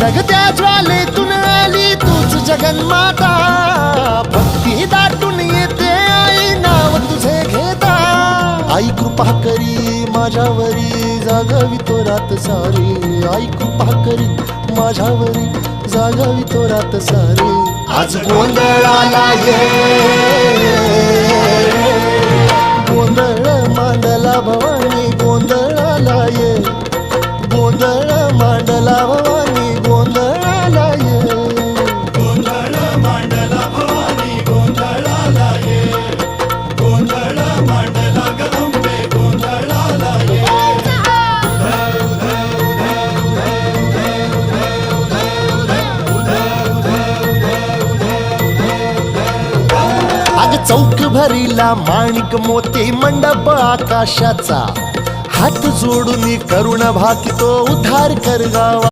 धगधगत्या ज्वालेतून आली तूच जगन्माता, भक्ती दाटून येते आई नाव तुझे घेता। आई कृपा करी माझ्यावरी जागावी तो रात सारी, आई कृपा करी माझ्यावरी जागावी तो रात सारी। आज गोंधळाला ये, गोंधळ मांडला भवानी गोंधळाला ये, गोंधळ मांडला भवानी गोंधळाला ये, गोंधळ मांडला भवानी गोंधळाला ये, गोंधळ मांडला गदंबे गोंधळाला ये। अग चौक भरीला माणिक मोती मंडप आकाशाचा, हात जोडून करुण भाकितो उद्धार कर गावा।